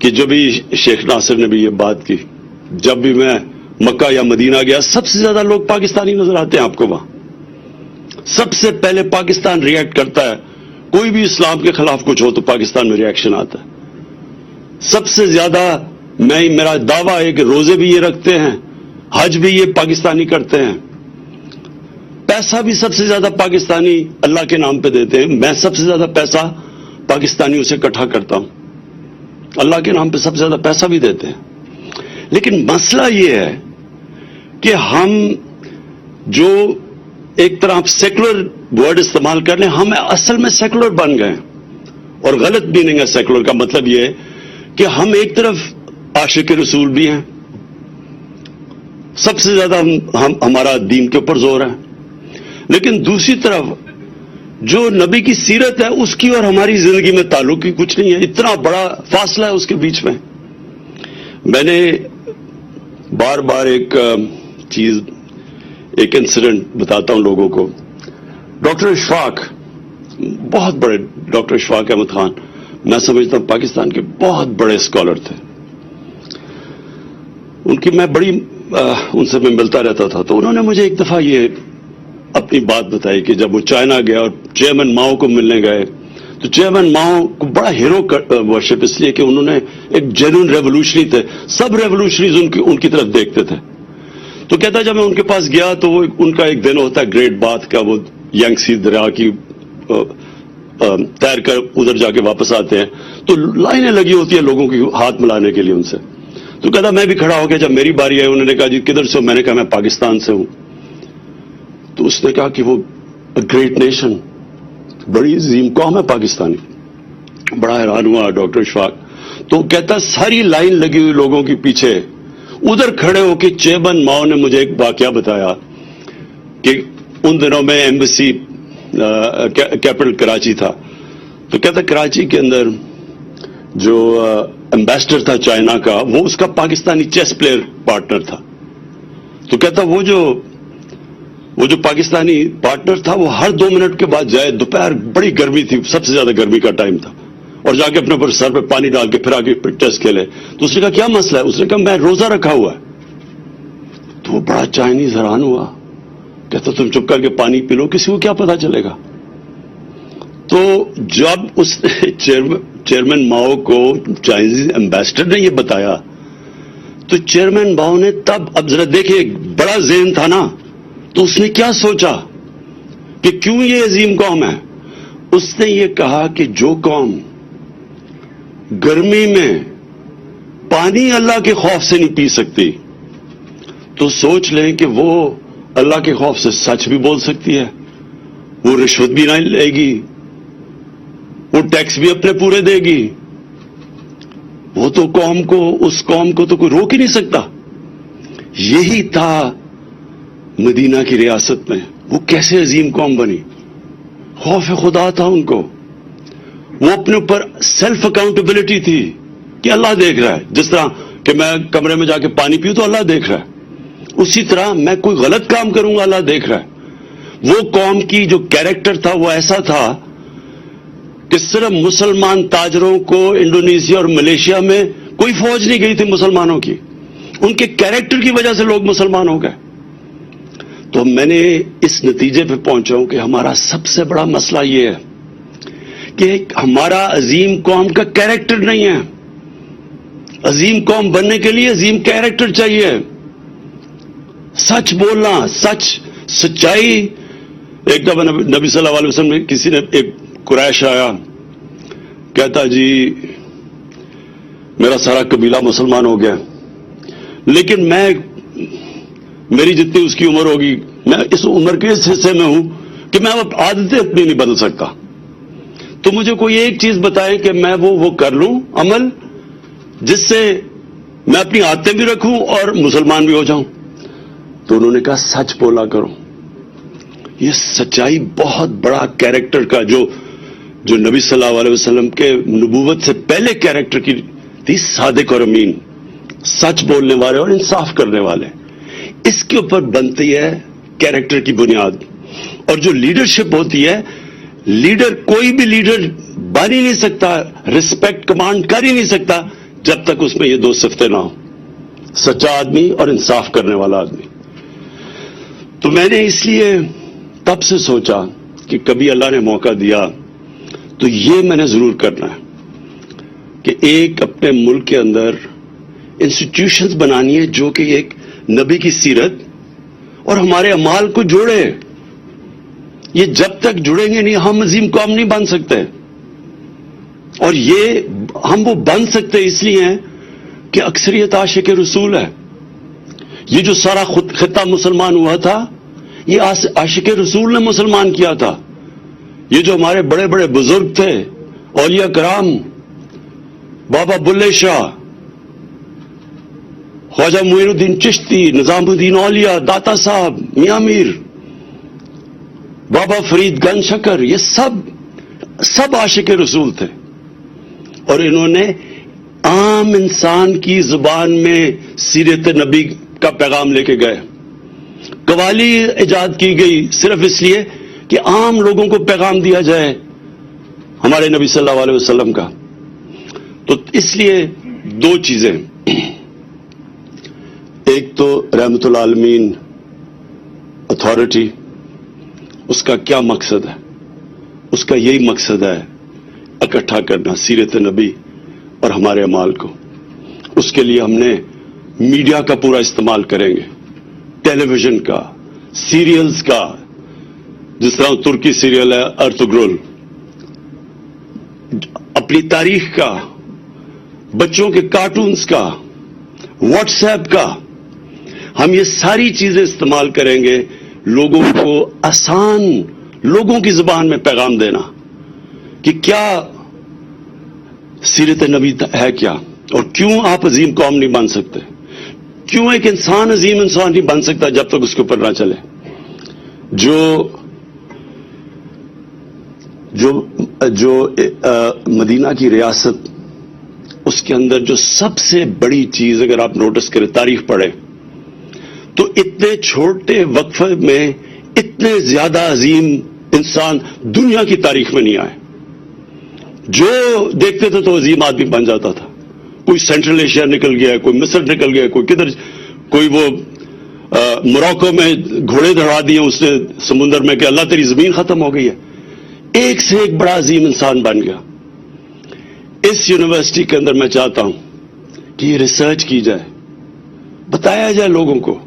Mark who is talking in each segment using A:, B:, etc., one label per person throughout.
A: کہ جو بھی شیخ ناصر نے بھی یہ بات کی, جب بھی میں مکہ یا مدینہ گیا سب سے زیادہ لوگ پاکستانی نظر آتے ہیں آپ کو وہاں. سب سے پہلے پاکستان ریئیکٹ کرتا ہے, کوئی بھی اسلام کے خلاف کچھ ہو تو پاکستان میں ریئیکشن آتا ہے. سب سے زیادہ میرا دعویٰ ہے کہ روزے بھی یہ رکھتے ہیں, حج بھی یہ پاکستانی کرتے ہیں, پیسہ بھی سب سے زیادہ پاکستانی اللہ کے نام پہ دیتے ہیں. میں سب سے زیادہ پیسہ پاکستانیوں سے اکٹھا کرتا ہوں, اللہ کے نام پہ سب سے زیادہ پیسہ بھی دیتے ہیں. لیکن مسئلہ یہ ہے کہ ہم جو ایک طرح سیکولر ورڈ استعمال کر لیں, ہم اصل میں سیکولر بن گئے, اور غلط میننگ ہے سیکولر کا. مطلب یہ ہے کہ ہم ایک طرف عاشق رسول بھی ہیں, سب سے زیادہ ہمارا دین کے اوپر زور ہے, لیکن دوسری طرف جو نبی کی سیرت ہے اس کی اور ہماری زندگی میں تعلق ہی کچھ نہیں ہے. اتنا بڑا فاصلہ ہے اس کے بیچ میں. میں نے بار بار ایک انسیڈنٹ بتاتا ہوں لوگوں کو. ڈاکٹر اشفاق, بہت بڑے ڈاکٹر اشفاق احمد خان, میں سمجھتا ہوں پاکستان کے بہت بڑے اسکالر تھے. ان سے میں ملتا رہتا تھا, تو انہوں نے مجھے ایک دفعہ یہ اپنی بات بتائی کہ جب وہ چائنا گیا اور چیئرمین ماؤ کو ملنے گئے, تو چیئرمین ماؤ کو بڑا ہیرو ورشپ اس لیے کہ انہوں نے ایک جینوئن ریولوشنری تھے, سب ریولوشنریز ان کی طرف دیکھتے تھے. تو کہتا جب میں ان کے پاس گیا تو وہ ان کا ایک دن ہوتا ہے گریٹ بات کا, وہ ینگسی دریا کی تیر کر ادھر جا کے واپس آتے ہیں, تو لائنیں لگی ہوتی ہیں لوگوں کی ہاتھ ملانے کے لیے ان سے. تو کہتا میں بھی کھڑا ہو گیا, جب میری باری آئی انہوں نے کہا جی کدھر سے ہو, میں نے کہا میں پاکستان سے ہوں. تو اس نے کہا کہ وہ گریٹ نیشن, بڑی عظیم قوم ہے پاکستانی. بڑا حیران ہوا ڈاکٹر اشفاق. تو کہتا ساری لائن لگی ہوئی لوگوں کے پیچھے ادھر کھڑے ہو کے چیئرمین ماؤ نے مجھے ایک واقعہ بتایا کہ ان دنوں میں ایمبیسی کیپٹل کراچی تھا. تو کہتا کراچی کے اندر جو ایمبیسڈر تھا چائنا کا, وہ اس کا پاکستانی چیس پلیئر پارٹنر تھا. تو کہتا وہ جو پاکستانی پارٹنر تھا وہ ہر 2 منٹ کے بعد جائے, دوپہر بڑی گرمی تھی, سب سے زیادہ گرمی کا ٹائم تھا, اور جا کے اپنے اوپر سر پہ پانی ڈال کے پھر آ کے چیس کھیلے. تو اس نے کہا کیا مسئلہ ہے؟ اس نے کہا میں روزہ رکھا ہوا ہے. تو وہ بڑا چائنیز حیران ہوا, کہتا تم چپ کر کے پانی پی لو, کسی کو کیا پتا چلے گا. تو جب اس چیئرمین ماؤ کو چائنیز ایمبیسڈر نے یہ بتایا, تو چیئرمین ماؤ نے تب, اب ذرا دیکھیں بڑا ذہن تھا نا, تو اس نے کیا سوچا کہ کیوں یہ عظیم قوم ہے. اس نے یہ کہا کہ جو قوم گرمی میں پانی اللہ کے خوف سے نہیں پی سکتی, تو سوچ لیں کہ وہ اللہ کے خوف سے سچ بھی بول سکتی ہے, وہ رشوت بھی نہ لے گی, وہ ٹیکس بھی اپنے پورے دے گی. وہ تو اس قوم کو تو کوئی روک ہی نہیں سکتا. یہی تھا مدینہ کی ریاست میں. وہ کیسے عظیم قوم بنی؟ خوف خدا تھا ان کو, وہ اپنے اوپر سیلف اکاؤنٹیبلٹی تھی کہ اللہ دیکھ رہا ہے. جس طرح کہ میں کمرے میں جا کے پانی پیوں تو اللہ دیکھ رہا ہے, اسی طرح میں کوئی غلط کام کروں گا اللہ دیکھ رہا ہے. وہ قوم کی جو کیریکٹر تھا وہ ایسا تھا کہ صرف مسلمان تاجروں کو انڈونیشیا اور ملیشیا میں کوئی فوج نہیں گئی تھی مسلمانوں کی, ان کے کیریکٹر کی وجہ سے لوگ مسلمان ہو گئے. تو میں نے اس نتیجے پہ پہنچا ہوں کہ ہمارا سب سے بڑا مسئلہ یہ ہے کہ ہمارا عظیم قوم کا کیریکٹر نہیں ہے. عظیم قوم بننے کے لیے عظیم کیریکٹر چاہیے, سچ بولنا, سچائی. ایک دفعہ نبی صلی اللہ علیہ وسلم نے کسی نے, ایک قریش آیا, کہتا جی میرا سارا قبیلہ مسلمان ہو گیا, لیکن میری جتنی اس کی عمر ہوگی, میں اس عمر کے اس حصے میں ہوں کہ میں اب عادتیں اپنی نہیں بدل سکتا. تو مجھے کوئی ایک چیز بتائے کہ میں وہ کر لوں عمل جس سے میں اپنی عادتیں بھی رکھوں اور مسلمان بھی ہو جاؤں. تو انہوں نے کہا سچ بولا کرو. یہ سچائی بہت بڑا کیریکٹر کا جو نبی صلی اللہ علیہ وسلم کے نبوت سے پہلے کیریکٹر کی تھی, صادق اور امین, سچ بولنے والے اور انصاف کرنے والے. اس کے اوپر بنتی ہے کیریکٹر کی بنیاد. اور جو لیڈرشپ ہوتی ہے, لیڈر کوئی بھی لیڈر بن ہی نہیں سکتا, رسپیکٹ کمانڈ کر ہی نہیں سکتا جب تک اس میں یہ دو صفتیں نہ ہوں، سچا آدمی اور انصاف کرنے والا آدمی. تو میں نے اس لیے تب سے سوچا کہ کبھی اللہ نے موقع دیا تو یہ میں نے ضرور کرنا ہے کہ ایک اپنے ملک کے اندر انسٹیٹیوشنز بنانی ہے جو کہ ایک نبی کی سیرت اور ہمارے اعمال کو جوڑے. یہ جب تک جڑیں گے نہیں ہم عظیم قوم نہیں بن سکتے. اور یہ ہم وہ بن سکتے اس لیے ہیں کہ اکثریت عاشق رسول ہے. یہ جو سارا خطہ مسلمان ہوا تھا یہ عاشق رسول نے مسلمان کیا تھا. یہ جو ہمارے بڑے بڑے بزرگ تھے، اولیاء کرام، بابا بلے شاہ، خواجہ معین الدین چشتی، نظام الدین اولیاء، داتا صاحب، میاں میر، بابا فرید گنج شکر، یہ سب عاشق رسول تھے. اور انہوں نے عام انسان کی زبان میں سیرت نبی کا پیغام لے کے گئے. قوالی ایجاد کی گئی صرف اس لیے کہ عام لوگوں کو پیغام دیا جائے ہمارے نبی صلی اللہ علیہ وسلم کا. تو اس لیے دو چیزیں، ایک تو رحمت العالمین اتھارٹی، اس کا کیا مقصد ہے؟ اس کا یہی مقصد ہے اکٹھا کرنا سیرت نبی اور ہمارے اعمال کو. اس کے لیے ہم نے میڈیا کا پورا استعمال کریں گے، ٹیلی ویژن کا، سیریلز کا، جس طرح ترکی سیریل ہے ارتگرل، اپنی تاریخ کا، بچوں کے کارٹونز کا، واٹس ایپ کا. ہم یہ ساری چیزیں استعمال کریں گے لوگوں کو آسان لوگوں کی زبان میں پیغام دینا کہ کیا سیرت نبی ہے کیا، اور کیوں آپ عظیم قوم نہیں بن سکتے، کیوں ایک انسان عظیم انسان نہیں بن سکتا جب تک اس کے اوپر نہ چلے. جو مدینہ کی ریاست، اس کے اندر جو سب سے بڑی چیز اگر آپ نوٹس کریں، تاریخ پڑھیں تو اتنے چھوٹے وقفے میں اتنے زیادہ عظیم انسان دنیا کی تاریخ میں نہیں آئے. جو دیکھتے تھے تو عظیم آدمی بن جاتا تھا. کوئی سینٹرل ایشیا نکل گیا، کوئی مصر نکل گیا، کوئی کدھر، کوئی وہ موراکو میں گھوڑے دڑا دیے اس نے سمندر میں کہ اللہ تیری زمین ختم ہو گئی ہے. ایک سے ایک بڑا عظیم انسان بن گیا. اس یونیورسٹی کے اندر میں چاہتا ہوں کہ یہ ریسرچ کی جائے، بتایا جائے لوگوں کو.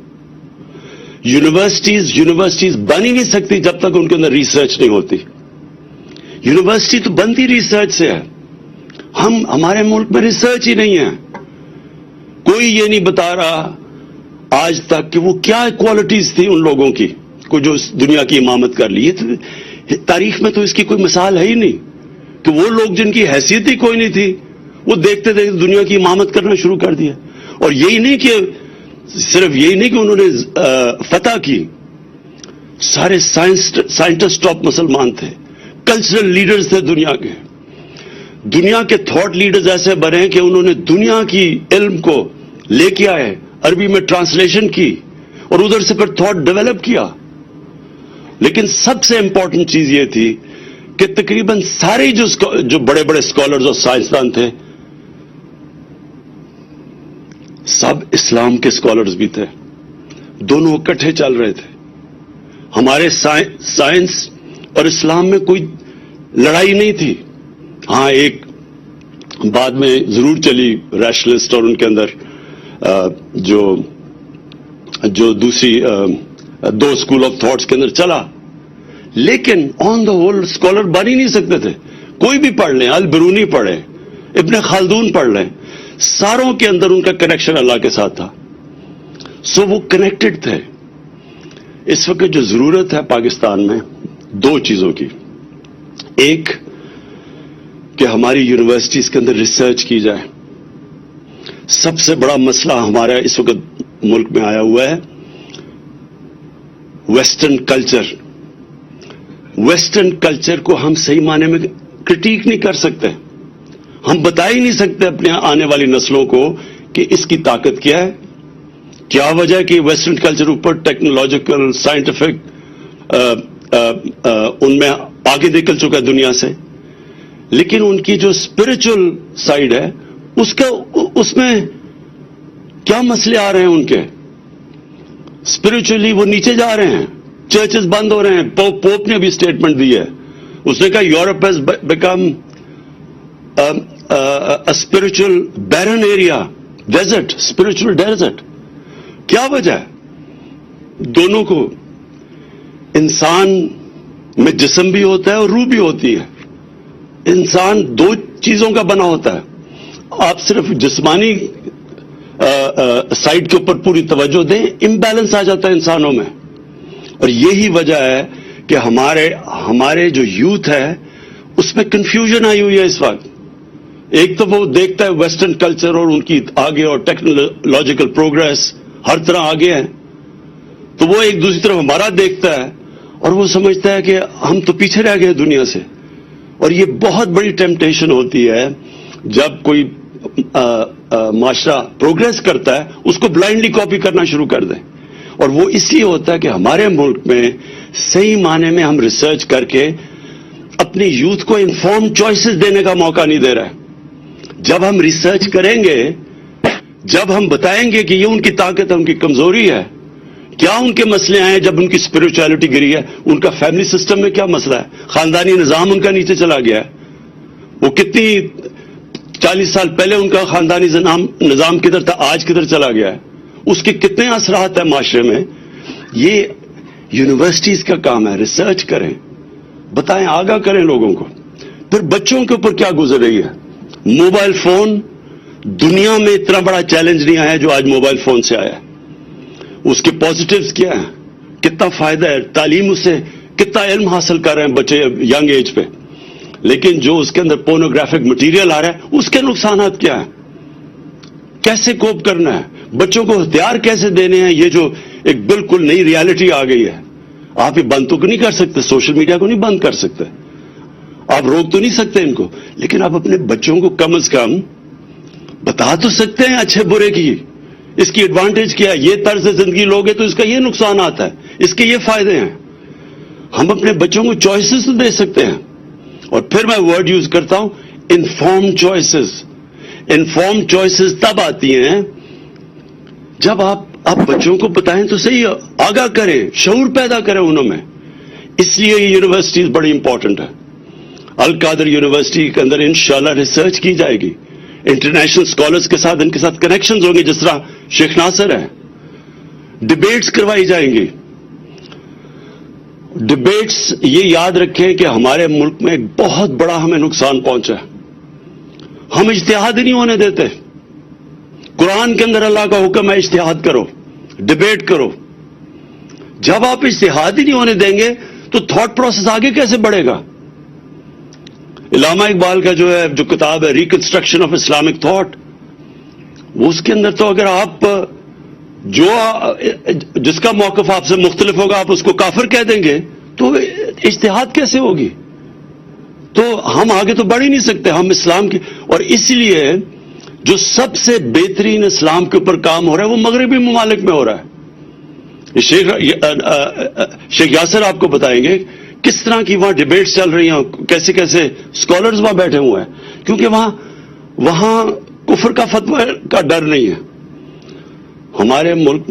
A: یونیورسٹیز بن ہی نہیں سکتی جب تک ان کے اندر ریسرچ نہیں ہوتی. یونیورسٹی تو بنتی ریسرچ سے ہے. ہمارے ملک میں ریسرچ ہی نہیں ہے. کوئی یہ نہیں بتا رہا آج تک کہ وہ کیا کوالٹیز تھی ان لوگوں کی کو جو اس دنیا کی امامت کر لی. تاریخ میں تو اس کی کوئی مثال ہے ہی نہیں کہ وہ لوگ جن کی حیثیت ہی کوئی نہیں تھی وہ دیکھتے دیکھتے دنیا کی امامت کرنا شروع کر دیا. اور یہی نہیں کہ صرف یہی نہیں کہ انہوں نے فتح کی، سارے سائنٹسٹ ٹاپ مسلمان تھے، کلچرل لیڈرز تھے دنیا کے. دنیا کے تھاٹ لیڈرز ایسے بنے کہ انہوں نے دنیا کی علم کو لے کے آئے، عربی میں ٹرانسلیشن کی اور ادھر سے پھر تھاٹ ڈیولپ کیا. لیکن سب سے امپورٹنٹ چیز یہ تھی کہ تقریباً سارے جو بڑے بڑے اسکالرز اور سائنسدان تھے سب اسلام کے اسکالرز بھی تھے. دونوں اکٹھے چل رہے تھے. ہمارے سائنس اور اسلام میں کوئی لڑائی نہیں تھی. ہاں ایک بعد میں ضرور چلی ریشنلسٹ اور ان کے اندر جو دوسری دو اسکول آف تھاٹس کے اندر چلا، لیکن آن دا ہول اسکالر بن ہی نہیں سکتے تھے. کوئی بھی پڑھ لیں، البرونی پڑھیں، ابن خلدون پڑھ لیں، ساروں کے اندر ان کا کنیکشن اللہ کے ساتھ تھا. سو وہ کنیکٹڈ تھے. اس وقت جو ضرورت ہے پاکستان میں دو چیزوں کی، ایک کہ ہماری یونیورسٹیز کے اندر ریسرچ کی جائے. سب سے بڑا مسئلہ ہمارا اس وقت ملک میں آیا ہوا ہے ویسٹرن کلچر. ویسٹرن کلچر کو ہم صحیح معنی میں کرٹیک نہیں کر سکتے. ہم بتا ہی نہیں سکتے اپنے آنے والی نسلوں کو کہ اس کی طاقت کیا ہے، کیا وجہ ہے کہ ویسٹرن کلچر اوپر ٹیکنالوجیکل سائنٹیفک ان میں آگے نکل چکا ہے دنیا سے، لیکن ان کی جو اسپرچل سائڈ ہے اس میں کیا مسئلے آ رہے ہیں ان کے؟ اسپرچولی وہ نیچے جا رہے ہیں، چرچز بند ہو رہے ہیں. پوپ نے بھی اسٹیٹمنٹ دی ہے، اس نے کہا Europe has become spiritual barren area, desert, spiritual desert. کیا وجہ ہے؟ دونوں کو، انسان میں جسم بھی ہوتا ہے اور روح بھی ہوتی ہے. انسان دو چیزوں کا بنا ہوتا ہے. آپ صرف جسمانی سائڈ کے اوپر پوری توجہ دیں، امبیلنس آ جاتا ہے انسانوں میں. اور یہی وجہ ہے کہ ہمارے جو یوتھ ہے اس میں کنفیوژن آئی ہوئی ہے اس وقت. ایک تو وہ دیکھتا ہے ویسٹرن کلچر اور ان کی آگے اور ٹیکنالوجیکل پروگرس ہر طرح آگے ہیں، تو وہ ایک دوسری طرف ہمارا دیکھتا ہے اور وہ سمجھتا ہے کہ ہم تو پیچھے رہ گئے دنیا سے. اور یہ بہت بڑی ٹیمپٹیشن ہوتی ہے جب کوئی معاشرہ پروگرس کرتا ہے اس کو بلائنڈلی کاپی کرنا شروع کر دیں. اور وہ اس لیے ہوتا ہے کہ ہمارے ملک میں صحیح معنی میں ہم ریسرچ کر کے اپنی یوتھ کو انفارم چوائسز دینے کا موقع نہیں دے رہے. جب ہم ریسرچ کریں گے، جب ہم بتائیں گے کہ یہ ان کی طاقت ہے، ان کی کمزوری ہے، کیا ان کے مسئلے آئے جب ان کی اسپرچویلٹی گری ہے، ان کا فیملی سسٹم میں کیا مسئلہ ہے، خاندانی نظام ان کا نیچے چلا گیا ہے، وہ کتنی 40 سال پہلے ان کا خاندانی نظام کدھر تھا، آج کدھر چلا گیا ہے، اس کے کتنے اثرات ہیں معاشرے میں. یہ یونیورسٹیز کا کام ہے، ریسرچ کریں، بتائیں، آگاہ کریں لوگوں کو. پھر بچوں کے اوپر کیا گزر رہی ہے. موبائل فون، دنیا میں اتنا بڑا چیلنج نہیں آیا جو آج موبائل فون سے آیا ہے. اس کے پازیٹیوز کیا ہیں، کتنا فائدہ ہے، تعلیم اس سے کتنا علم حاصل کر رہے ہیں بچے ینگ ایج پہ. لیکن جو اس کے اندر پورنوگرافک مٹیریل آ رہا ہے اس کے نقصانات کیا ہیں، کیسے کوپ کرنا ہے، بچوں کو ہتھیار کیسے دینے ہیں. یہ جو ایک بالکل نئی ریالٹی آ گئی ہے، آپ یہ بند تو نہیں کر سکتے، سوشل میڈیا کو نہیں بند کر سکتے، آپ روک تو نہیں سکتے ان کو، لیکن آپ اپنے بچوں کو کم از کم بتا تو سکتے ہیں اچھے برے کی، اس کی ایڈوانٹیج کیا ہے، یہ طرز زندگی لوگے تو اس کا یہ نقصانات ہے، اس کے یہ فائدے ہیں. ہم اپنے بچوں کو چوائسز تو دے سکتے ہیں. اور پھر میں ورڈ یوز کرتا ہوں، انفارم چوائسز. انفارم چوائسز تب آتی ہیں جب آپ بچوں کو بتائیں تو صحیح، آگاہ کریں، شعور پیدا کریں انہوں میں. اس لیے یہ یونیورسٹیز بڑی امپورٹنٹ ہے. القادر یونیورسٹی کے اندر انشاءاللہ ریسرچ کی جائے گی، انٹرنیشنل اسکالرز کے ساتھ ان کے ساتھ کنیکشنز ہوں گے، جس طرح شیخ ناصر ہے. ڈبیٹس کروائی جائیں گی. ڈبیٹس، یہ یاد رکھیں کہ ہمارے ملک میں ایک بہت بڑا ہمیں نقصان پہنچا ہے. ہم اجتہاد ہی نہیں ہونے دیتے. قرآن کے اندر اللہ کا حکم ہے اجتہاد کرو، ڈبیٹ کرو. جب آپ اجتہاد ہی نہیں ہونے دیں گے تو تھاٹ پروسیس آگے کیسے بڑھے گا. علامہ اقبال کا جو کتاب ہے ریکنسٹرکشن آف اسلامک تھاٹ، وہ اس کے اندر تو اگر آپ جس کا موقف آپ سے مختلف ہوگا آپ اس کو کافر کہہ دیں گے تو اجتہاد کیسے ہوگی. تو ہم آگے تو بڑھ ہی نہیں سکتے. ہم اسلام کی، اور اس لیے جو سب سے بہترین اسلام کے اوپر کام ہو رہا ہے وہ مغربی ممالک میں ہو رہا ہے. شیخ یاسر آپ کو بتائیں گے کس طرح کی وہاں ڈیبیٹس چل رہی ہیں، کیسے کیسے اسکالرز وہاں بیٹھے ہوئے ہیں، کیونکہ وہاں کفر کا فتویٰ کا ڈر نہیں ہے. ہمارے ملک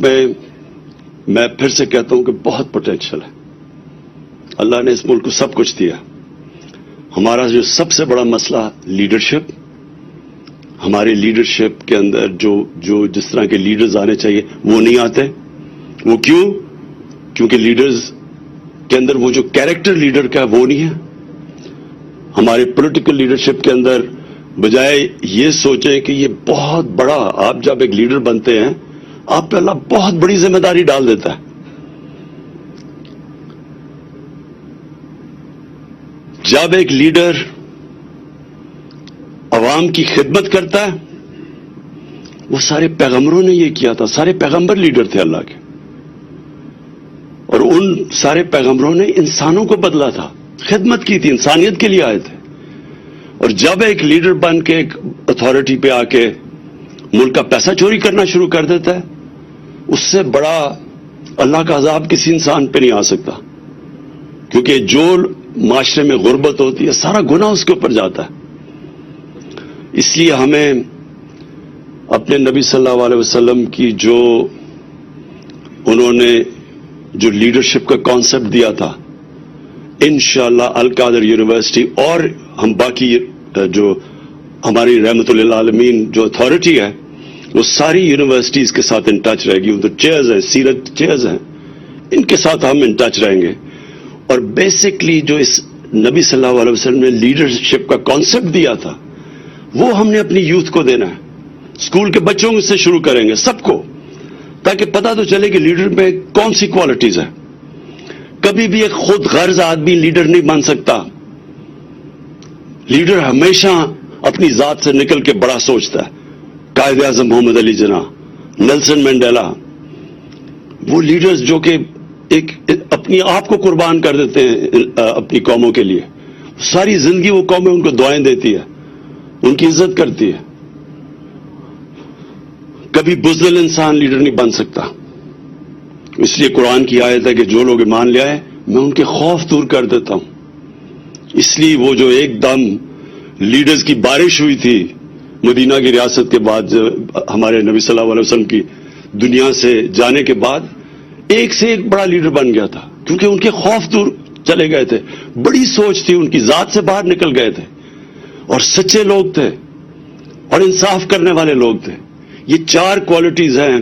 A: میں پھر سے کہتا ہوں کہ بہت پوٹینشل ہے. اللہ نے اس ملک کو سب کچھ دیا. ہمارا جو سب سے بڑا مسئلہ لیڈرشپ، ہماری لیڈرشپ کے اندر جو جس طرح کے لیڈرز آنے چاہیے وہ نہیں آتے. وہ کیوں؟ کیونکہ لیڈرز کے اندر وہ جو کیریکٹر لیڈر کا وہ نہیں ہے. ہمارے پولیٹیکل لیڈرشپ کے اندر بجائے یہ سوچیں کہ یہ بہت بڑا، آپ جب ایک لیڈر بنتے ہیں آپ پہ اللہ بہت بڑی ذمہ داری ڈال دیتا ہے. جب ایک لیڈر عوام کی خدمت کرتا ہے، وہ سارے پیغمبروں نے یہ کیا تھا، سارے پیغمبر لیڈر تھے اللہ کے، اور ان سارے پیغمبروں نے انسانوں کو بدلا تھا، خدمت کی تھی، انسانیت کے لیے آئے تھے. اور جب ایک لیڈر بن کے ایک اتھارٹی پہ آ کے ملک کا پیسہ چوری کرنا شروع کر دیتا ہے، اس سے بڑا اللہ کا عذاب کسی انسان پہ نہیں آ سکتا. کیونکہ جو معاشرے میں غربت ہوتی ہے سارا گناہ اس کے اوپر جاتا ہے. اس لیے ہمیں اپنے نبی صلی اللہ علیہ وسلم کی جو انہوں نے جو لیڈرشپ کا کانسیپٹ دیا تھا، انشاءاللہ القادر یونیورسٹی اور ہم باقی جو ہماری رحمت للعالمین جو اتھارٹی ہے وہ ساری یونیورسٹیز کے ساتھ ان ٹچ رہے گی. ادھر چیئرز ہیں، سیرت چیئرز ہیں، ان کے ساتھ ہم ان ٹچ رہیں گے. اور بیسکلی جو اس نبی صلی اللہ علیہ وسلم نے لیڈرشپ کا کانسیپٹ دیا تھا وہ ہم نے اپنی یوتھ کو دینا ہے. اسکول کے بچوں سے شروع کریں گے سب کو، تاکہ پتہ تو چلے کہ لیڈر میں کون سی کوالٹیز ہیں. کبھی بھی ایک خود غرض آدمی لیڈر نہیں بن سکتا. لیڈر ہمیشہ اپنی ذات سے نکل کے بڑا سوچتا ہے. قائد اعظم محمد علی جناح، نیلسن مینڈیلا، وہ لیڈرز جو کہ ایک اپنی آپ کو قربان کر دیتے ہیں اپنی قوموں کے لیے. ساری زندگی وہ قومیں ان کو دعائیں دیتی ہے، ان کی عزت کرتی ہے. کبھی بزدل انسان لیڈر نہیں بن سکتا. اس لیے قرآن کی آیت ہے کہ جو لوگ ایمان لے آئے میں ان کے خوف دور کر دیتا ہوں. اس لیے وہ جو ایک دم لیڈرز کی بارش ہوئی تھی مدینہ کی ریاست کے بعد، ہمارے نبی صلی اللہ علیہ وسلم کی دنیا سے جانے کے بعد، ایک سے ایک بڑا لیڈر بن گیا تھا، کیونکہ ان کے خوف دور چلے گئے تھے. بڑی سوچ تھی ان کی، ذات سے باہر نکل گئے تھے، اور سچے لوگ تھے اور انصاف کرنے والے لوگ تھے. یہ 4 کوالٹیز ہیں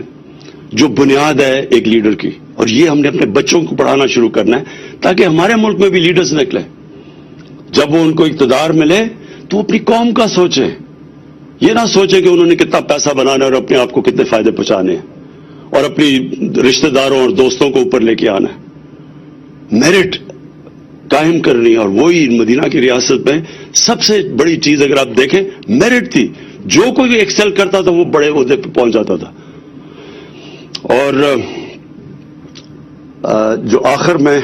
A: جو بنیاد ہے ایک لیڈر کی، اور یہ ہم نے اپنے بچوں کو پڑھانا شروع کرنا ہے تاکہ ہمارے ملک میں بھی لیڈرز نکلے. جب وہ ان کو اقتدار ملے تو اپنی قوم کا سوچیں، یہ نہ سوچیں کہ انہوں نے کتنا پیسہ بنانا ہے اور اپنے آپ کو کتنے فائدے پہنچانے ہیں اور اپنی رشتہ داروں اور دوستوں کو اوپر لے کے آنا ہے. میرٹ قائم کرنی، اور وہی مدینہ کی ریاست میں سب سے بڑی چیز اگر آپ دیکھیں میرٹ تھی. جو کوئی ایکسل کرتا تھا وہ بڑے عہدے پہ پہنچ جاتا تھا. اور جو آخر میں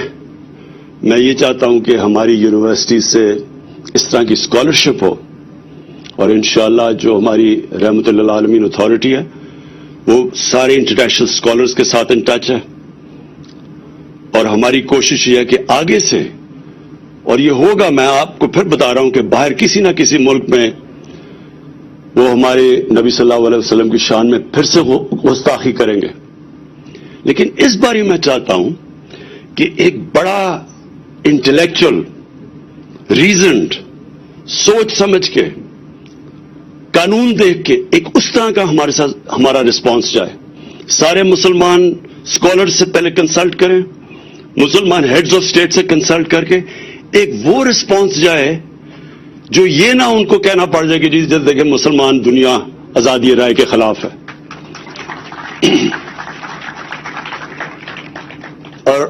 A: یہ چاہتا ہوں کہ ہماری یونیورسٹی سے اس طرح کی اسکالرشپ ہو، اور انشاءاللہ جو ہماری رحمت للعالمین اتھارٹی ہے وہ سارے انٹرنیشنل اسکالرز کے ساتھ ان ٹچ ہے. اور ہماری کوشش یہ ہے کہ آگے سے، اور یہ ہوگا، میں آپ کو پھر بتا رہا ہوں کہ باہر کسی نہ کسی ملک میں وہ ہمارے نبی صلی اللہ علیہ وسلم کی شان میں پھر سے گستاخی کریں گے. لیکن اس باری میں چاہتا ہوں کہ ایک بڑا انٹلیکچوئل ریزنڈ سوچ سمجھ کے قانون دیکھ کے ایک اس طرح کا ہمارے ساتھ ہمارا رسپانس جائے. سارے مسلمان اسکالر سے پہلے کنسلٹ کریں، مسلمان ہیڈز آف اسٹیٹ سے کنسلٹ کر کے ایک وہ رسپانس جائے جو یہ نہ ان کو کہنا پڑ جائے کہ جی دیکھیں مسلمان دنیا آزادی رائے کے خلاف ہے.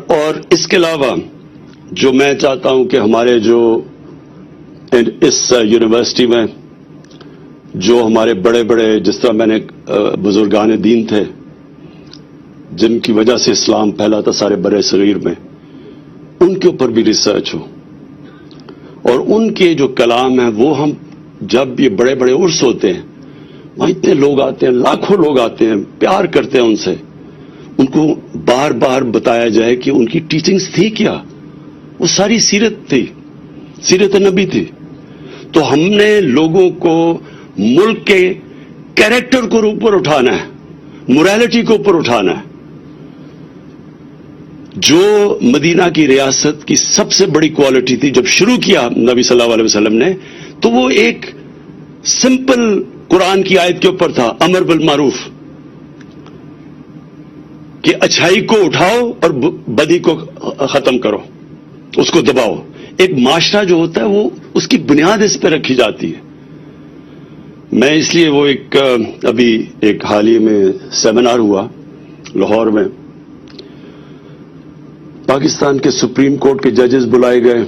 A: اور اس کے علاوہ جو میں چاہتا ہوں کہ ہمارے جو اس یونیورسٹی میں جو ہمارے بڑے بڑے، جس طرح میں نے بزرگان دین تھے جن کی وجہ سے اسلام پھیلا تھا سارے برے صغیر میں، ان کے اوپر بھی ریسرچ ہو، اور ان کے جو کلام ہیں وہ ہم جب یہ بڑے بڑے عرس ہوتے ہیں وہاں اتنے لوگ آتے ہیں، لاکھوں لوگ آتے ہیں، پیار کرتے ہیں ان سے، ان کو بار بار بتایا جائے کہ ان کی ٹیچنگز تھی کیا. وہ ساری سیرت تھی، سیرت نبی تھی. تو ہم نے لوگوں کو ملک کے کیریکٹر کو اوپر اٹھانا ہے، موریلٹی کو اوپر اٹھانا ہے. جو مدینہ کی ریاست کی سب سے بڑی کوالٹی تھی جب شروع کیا نبی صلی اللہ علیہ وسلم نے، تو وہ ایک سمپل قرآن کی آیت کے اوپر تھا، امر بالمعروف، کہ اچھائی کو اٹھاؤ اور بدی کو ختم کرو، اس کو دباؤ. ایک معاشرہ جو ہوتا ہے وہ اس کی بنیاد اس پہ رکھی جاتی ہے. میں اس لیے وہ ابھی ایک حال ہی میں سیمینار ہوا لاہور میں، پاکستان کے سپریم کورٹ کے ججز بلائے گئے،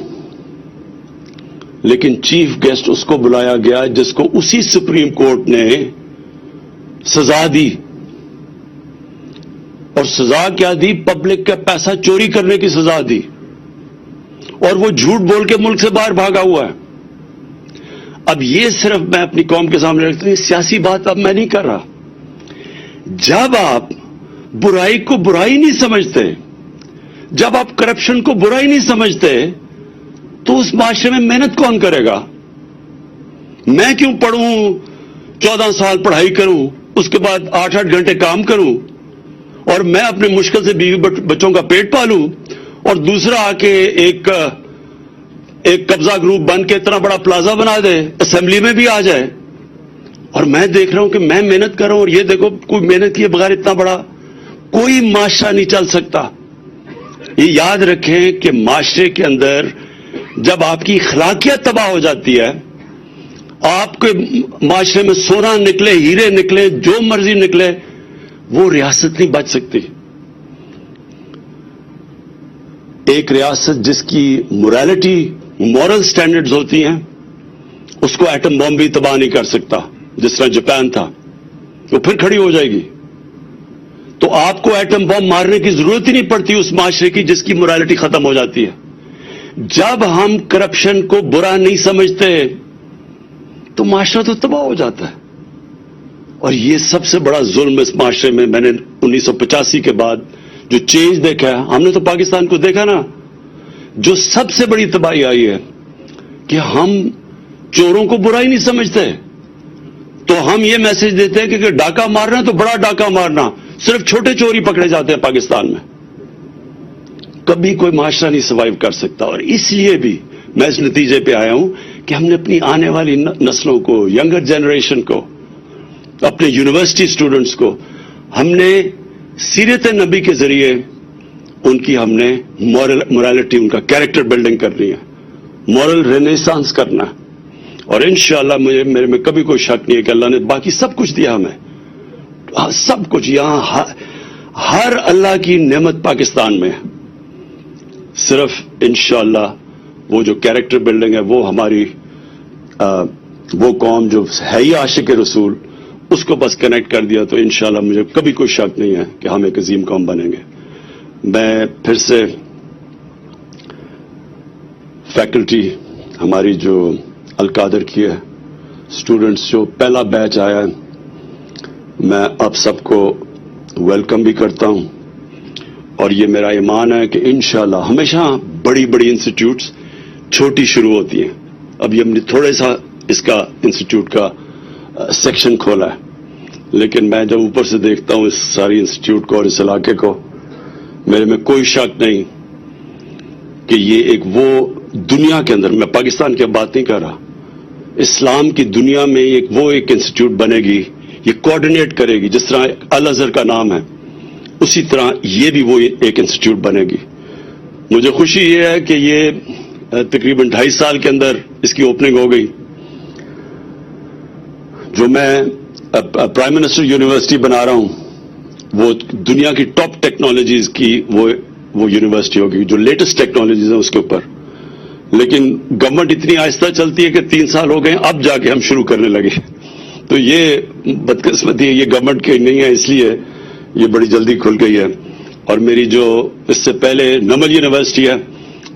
A: لیکن چیف گیسٹ اس کو بلایا گیا جس کو اسی سپریم کورٹ نے سزا دی. اور سزا کیا دی؟ پبلک کا پیسہ چوری کرنے کی سزا دی، اور وہ جھوٹ بول کے ملک سے باہر بھاگا ہوا ہے. اب یہ صرف میں اپنی قوم کے سامنے رکھتا ہوں، یہ سیاسی بات اب میں نہیں کر رہا. جب آپ برائی کو برائی نہیں سمجھتے، جب آپ کرپشن کو برائی نہیں سمجھتے، تو اس معاشرے میں محنت کون کرے گا؟ میں کیوں پڑھوں، 14 سال پڑھائی کروں اس کے بعد 8-8 گھنٹے کام کروں اور میں اپنے مشکل سے بیوی بچوں کا پیٹ پالوں اور دوسرا آ کے ایک قبضہ گروپ بن کے اتنا بڑا پلازا بنا دے, اسمبلی میں بھی آ جائے, اور میں دیکھ رہا ہوں کہ میں محنت کر رہا ہوں اور یہ دیکھو کوئی محنت کیے بغیر اتنا بڑا کوئی معاشرہ نہیں چل سکتا. یہ یاد رکھیں کہ معاشرے کے اندر جب آپ کی اخلاقیات تباہ ہو جاتی ہے, آپ کے معاشرے میں سونا نکلے, ہیرے نکلے, جو مرضی نکلے, وہ ریاست نہیں بچ سکتی. ایک ریاست جس کی مورالٹی, مورل سٹینڈرڈز ہوتی ہیں, اس کو ایٹم بم بھی تباہ نہیں کر سکتا. جس طرح جاپان تھا, وہ پھر کھڑی ہو جائے گی. تو آپ کو ایٹم بم مارنے کی ضرورت ہی نہیں پڑتی اس معاشرے کی جس کی مورالٹی ختم ہو جاتی ہے. جب ہم کرپشن کو برا نہیں سمجھتے تو معاشرہ تو تباہ ہو جاتا ہے. اور یہ سب سے بڑا ظلم اس معاشرے میں نے 1985 کے بعد جو چینج دیکھا ہے, ہم نے تو پاکستان کو دیکھا نا, جو سب سے بڑی تباہی آئی ہے کہ ہم چوروں کو برا ہی نہیں سمجھتے. تو ہم یہ میسج دیتے ہیں کہ ڈاکہ مارنا تو بڑا ڈاکہ مارنا, صرف چھوٹے چور ہی پکڑے جاتے ہیں پاکستان میں. کبھی کوئی معاشرہ نہیں سروائیو کر سکتا. اور اس لیے بھی میں اس نتیجے پہ آیا ہوں کہ ہم نے اپنی آنے والی نسلوں کو, ینگر جنریشن کو, اپنے یونیورسٹی اسٹوڈنٹس کو, ہم نے سیرت نبی کے ذریعے ان کی ہم نے مورالٹی, ان کا کیریکٹر بلڈنگ کرنی ہے, مورل رینیسانس کرنا ہے. اور انشاءاللہ میرے میں کبھی کوئی شک نہیں ہے کہ اللہ نے باقی سب کچھ دیا ہمیں, سب کچھ. یہاں ہر اللہ کی نعمت پاکستان میں ہے. صرف انشاءاللہ وہ جو کیریکٹر بلڈنگ ہے, وہ ہماری وہ قوم جو ہے ہی عاشق رسول, اس کو بس کنیکٹ کر دیا تو انشاءاللہ مجھے کبھی کوئی شک نہیں ہے کہ ہم ایک عظیم قوم بنیں گے. میں پھر سے فیکلٹی ہماری جو القادر کی ہے, اسٹوڈنٹس جو پہلا بیچ آیا ہے, میں اب سب کو ویلکم بھی کرتا ہوں. اور یہ میرا ایمان ہے کہ انشاءاللہ ہمیشہ بڑی بڑی انسٹیٹیوٹس چھوٹی شروع ہوتی ہیں. ابھی ہم نے تھوڑے سا اس کا انسٹیٹیوٹ کا سیکشن کھولا ہے, لیکن میں جب اوپر سے دیکھتا ہوں اس ساری انسٹیٹیوٹ کو اور اس علاقے کو, میرے میں کوئی شک نہیں کہ یہ ایک وہ دنیا کے اندر, میں پاکستان کی بات نہیں کر رہا, اسلام کی دنیا میں وہ ایک انسٹیٹیوٹ بنے گی, یہ کوآرڈینیٹ کرے گی. جس طرح الازہر کا نام ہے, اسی طرح یہ بھی وہ ایک انسٹیٹیوٹ بنے گی. مجھے خوشی یہ ہے کہ یہ تقریباً 2.5 سال کے اندر اس کی اوپننگ ہو گئی. جو میں پرائم منسٹر یونیورسٹی بنا رہا ہوں, وہ دنیا کی ٹاپ ٹیکنالوجیز کی وہ یونیورسٹی ہوگی, جو لیٹسٹ ٹیکنالوجیز ہیں اس کے اوپر. لیکن گورنمنٹ اتنی آہستہ چلتی ہے کہ 3 سال ہو گئے, اب جا کے ہم شروع کرنے لگے. تو یہ بدقسمتی ہے, یہ گورنمنٹ کی نہیں ہے, اس لیے یہ بڑی جلدی کھل گئی ہے. اور میری جو اس سے پہلے نمل یونیورسٹی ہے,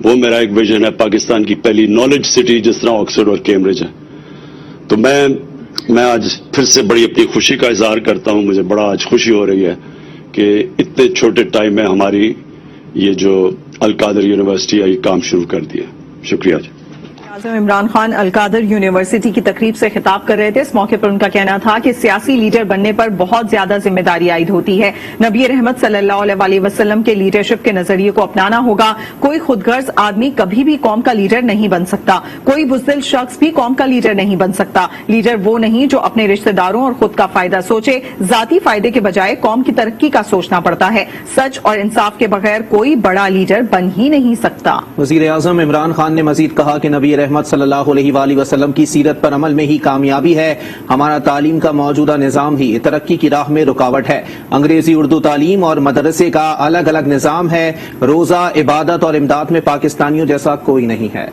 A: وہ میرا ایک ویژن ہے, پاکستان کی پہلی نالج سٹی جس طرح آکسفورڈ اور کیمبرج ہے. تو میں آج پھر سے بڑی اپنی خوشی کا اظہار کرتا ہوں. مجھے بڑا آج خوشی ہو رہی ہے کہ اتنے چھوٹے ٹائم میں ہماری یہ جو القادر یونیورسٹی ہے یہ کام شروع کر دیا. شکریہ جی.
B: اعظم عمران خان القادر یونیورسٹی کی تقریب سے خطاب کر رہے تھے. اس موقع پر ان کا کہنا تھا کہ سیاسی لیڈر بننے پر بہت زیادہ ذمہ داری عائد ہوتی ہے. نبی رحمت صلی اللہ علیہ وسلم کے لیڈرشپ کے نظریے کو اپنانا ہوگا. کوئی خود غرض آدمی کبھی بھی قوم کا لیڈر نہیں بن سکتا. کوئی بزدل شخص بھی قوم کا لیڈر نہیں بن سکتا. لیڈر وہ نہیں جو اپنے رشتہ داروں اور خود کا فائدہ سوچے. ذاتی فائدے کے بجائے قوم کی ترقی کا سوچنا پڑتا ہے. سچ اور انصاف کے بغیر کوئی بڑا لیڈر بن ہی نہیں سکتا.
C: وزیر اعظم عمران خان نے مزید کہا کہ نبی رحمت صلی اللہ علیہ وآلہ وسلم کی سیرت پر عمل میں ہی کامیابی ہے. ہمارا تعلیم کا موجودہ نظام ہی ترقی کی راہ میں رکاوٹ ہے. انگریزی اردو تعلیم اور مدرسے کا الگ الگ نظام ہے. روزہ عبادت اور امداد میں پاکستانیوں جیسا کوئی نہیں ہے.